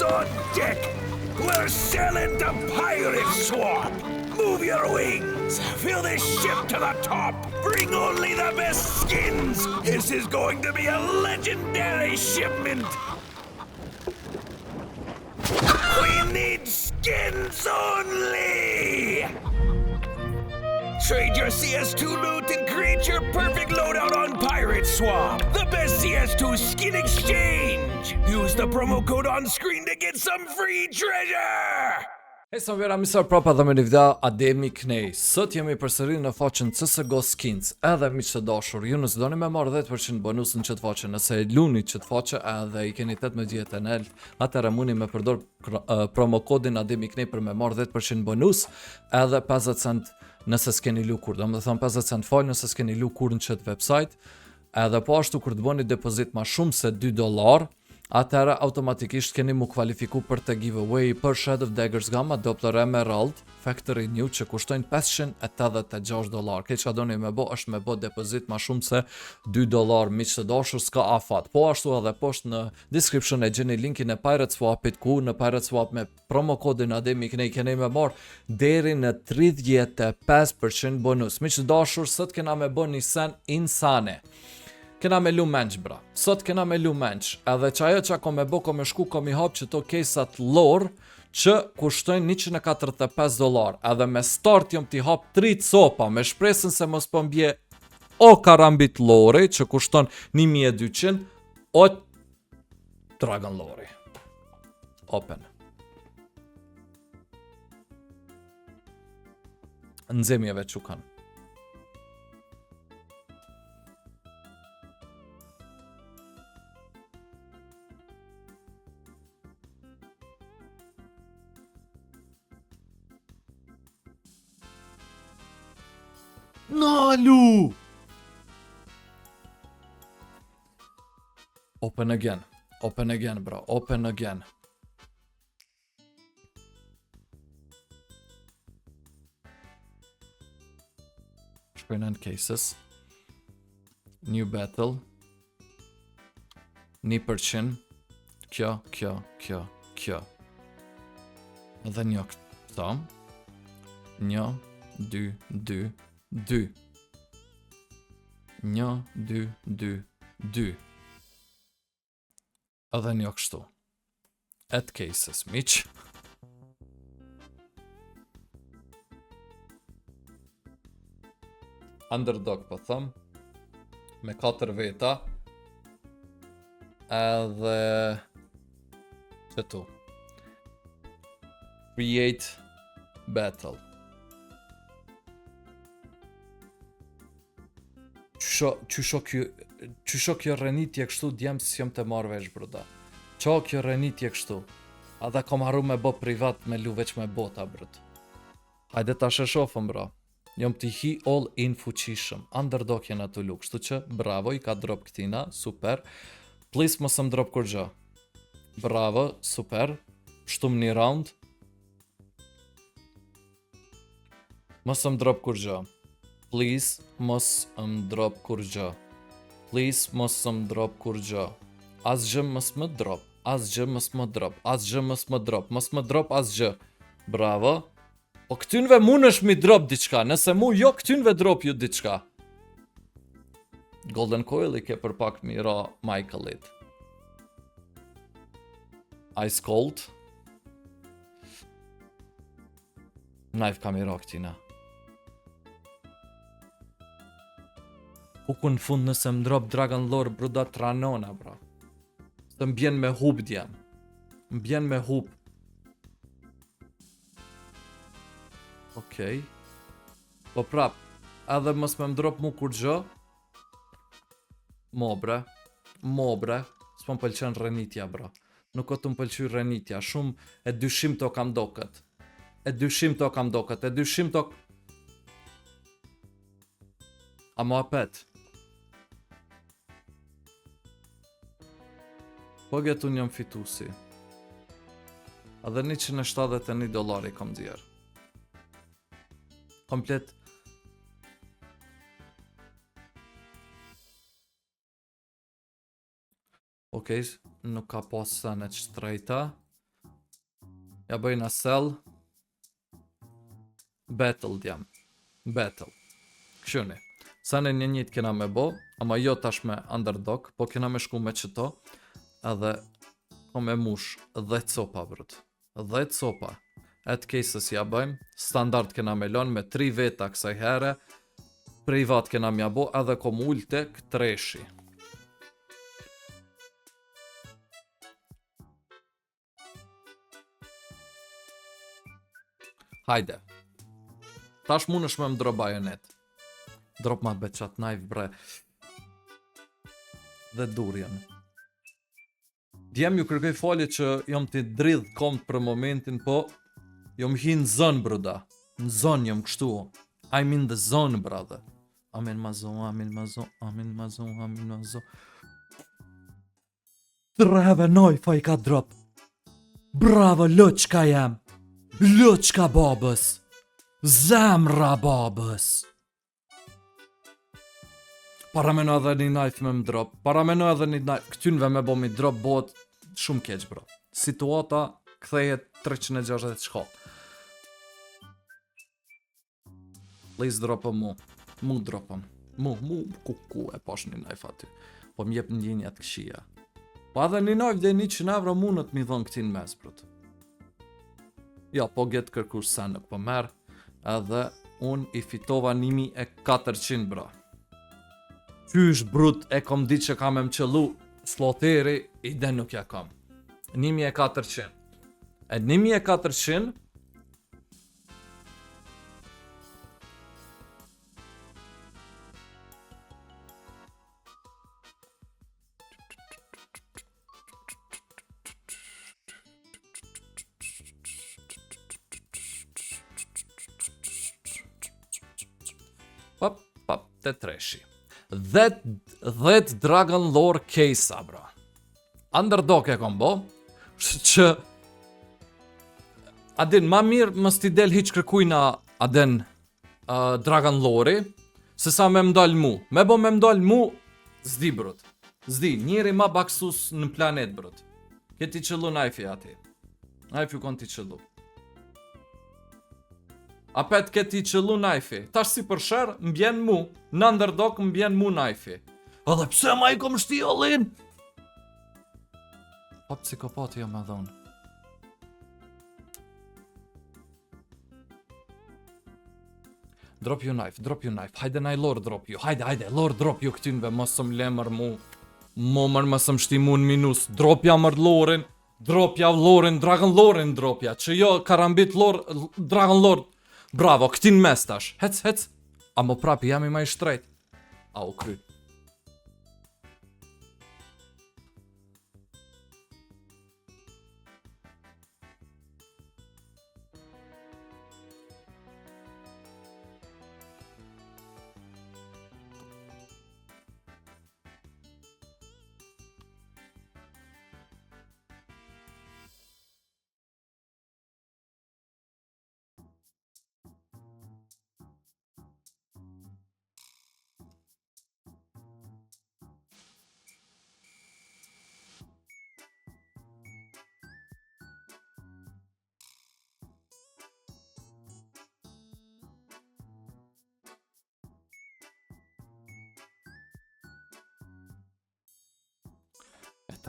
Skins on deck! We're sailing to Pirate Swamp! Move your wings! Fill this ship to the top! Bring only the best skins! This is going to be a legendary shipment! We need skins only! Trade your CS2 loot and create your perfect loadout on Pirate Swamp! The best CS2 skin exchange! Use the promo code on screen to get some free treasure! Hej, sa vera misar prapa dhe me një video Ademi Knej. Sot jemi përsëri në faqen CSGO Skins. Edhe miq të dashur, ju nëse doni me marrë 10% bonus në këtë faqe, nëse e luni këtë faqe edhe i keni 18 NL, atëherë mundi me përdor promo kodin Ademi Knej për me marrë 10% bonus, edhe 50 cent nëse s'keni lu kur. Domethënë 50 cent fal nëse s'keni lu kur në këtë website. Edhe po ashtu kur të bëni depozit ma shumë se $2, atëherë automatikisht keni mu kvalifiku për të giveaway për Shadow Daggers Gamma Doppler Emerald Factory New që kushtojnë $586. Këtë që doni me bo është me bo depozit ma shumë se $2. Miq të dashur, s'ka afat. Po ashtu edhe poshtë në description e gjeni linkin e Pirate Swapit, ku në Pirate Swap me promo kodin Ademi Knej keni me marr deri në 35% bonus. Miq të dashur, sot kena me bo një sen insane. Kena me lu menç bra. Sot kena me lu menç. Edhe që ajo që ko me bo, ko me shku, ko mi hap që to kesat lore që kushtojnë $145. Edhe me start jom t'i hap 3 copa me shpresën se mos po mbje o karambit lore që kushton 1200 o Dragon lore. Open. Nxemjeve që kanë. Nalu! Open again. Open again, bro. Open again. Screen and cases. New battle. 1%. Kjo. Edhe një këta. 1, 2, 2. 2 1, 2, 2, 2. Edhe një kështu. At cases, miq. Underdog po thëm. Me 4 veta. Edhe qëtu. Create battle. Qysho kjo rrenitje kështu djemë si jom të marrë vesh bruda. Qa kjo rrenitje kështu. A dhe kom haru me bo privat me lu veç me bota brud. Hajde ta sheshofëm bra. Jom t'i hi all in fuqishëm. Underdog jena të lu. Kështu që bravo i ka drop këtina. Super. Please mos më drop kur gjo. Bravo. Super. Shtum një round. Mos më drop kur gjo. Please, mos më drop kur gjë. Please, mos më drop kur gjë. Asgjë mos më drop. Asgjë mos më drop. Asgjë mos më drop. Mos më drop asgjë. Bravo. Po këtynve mun është mi drop diçka. Nëse mu jo këtynve drop ju diçka. Golden Coil i ke për pak mira Michaelit. Ice Cold. Knife ka mira këtina. Ku në fund nëse më drop Dragon Lore bruda tranona bra. Së mbjen me hub djem. Mbjen me hub. Okej. Po prap. Edhe mos me më drop mu kur gjë. Mobre. S'po më pëlqen rrenitja bra. Nuk o të më pëlqy rrenitja. Shumë e dyshim to kam doket. E dyshim to... A mo apet. Po gjetun jam fitusi. Edhe $171 kom djerë. Komplet. Okej, nuk ka pas senet shtrejta. Ja bëjna sell. Battle jam. Battle. Këshuni. Sa në njët kena me bo, ama jo tash me underdog, po kena me shku me qëto, edhe po me mush 10 copa brut. 10 copa. Atë cases ja bëjmë, standard kena me lon me 3 veta kësaj here, privat kena mja bo, edhe kom ull tek treshi. Hajde. Tash mund është me më drop bajonet. Drop ma beqat knife bre. Dhe durjen. Djem ju kërkoj falje që jom t'i dridh komt për momentin, po jom hi në zon, bruda. Në zon jom kështu. I'm in the zone, brother. Amin mazo, amin mazo, amin mazo, amin mazo. Treve nojfa i ka drop. Bravo, loqka jam. Loqka babës. Zemra babës. Parameno edhe një knife me më drop. Parameno edhe një knife. Këtynve me bo mi drop bot shumë keq, bro. Situata kthehet 360 shkall. Please dropëm mu. Mu dropëm. Mu, ku e pash një knife aty. Po m'jep një njët këshia. Po edhe një knife dhe 100 euro mundët mi dhon këtin mes, bro. Ja, po get kërkush sa nuk po merë. Edhe unë i fitova 1400, bro. Qysh brut e kom dit që kam e më qëllu sloteri, i den nuk ja kam. 1400. E 1400 Pap, te treshi. 10 Dragon Lore case, bro. Underdog e kom bo, që adin, ma mirë mës t'i del hiq kërkujna adin Dragon Lore, se sa me mdall mu. Me bo me mdall mu, zdi, brut. Zdi, njeri ma baksus në planet, brut. Këti qëllu najfi ati. Najfi kon t'i qëllu. Apet këti qëllu najfi. Tash si për shërë, mbjen mu. Në underdog mbjen mu najfi. Edhe pse ma i kom shti ollin? Pa psikopati jo me dhonë. Drop you knife. Hajde naj lord drop you. Hajde, lord drop you këtynve. Mësëm lemër mu. Momër mësëm shti mu në minus. Dropja mërë lorin. Dropja lorin, Dragon Lorin dropja. Që jo, karambit lor, Dragon Lord. Bravo, këtin mes tash. Hec. A mo prapi, jam i ma i shtrejt. A u kry.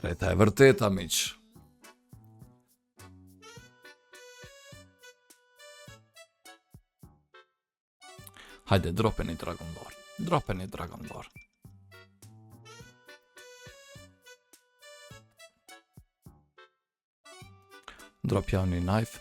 Treta e vërteta, miq. Hajde, dropeni Dragon Lore. Drop jav një knife.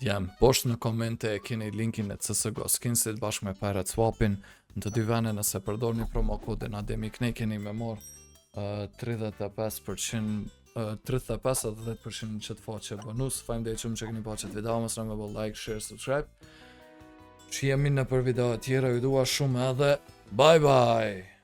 Jam poshtë në komente e keni linkin e CSGO Skinsit bashkë me Pirate Swapin. Në të dy vene nëse përdorni promo kodin ADEMIKNEJ keni me marr 35% 35 edhe 10% në qëtë faqe bonus. Faleminderit shumë që keni pa qëtë video, mos na me bë like, share, subscribe. Që jemi në për video tjera, ju dua shumë edhe bye bye.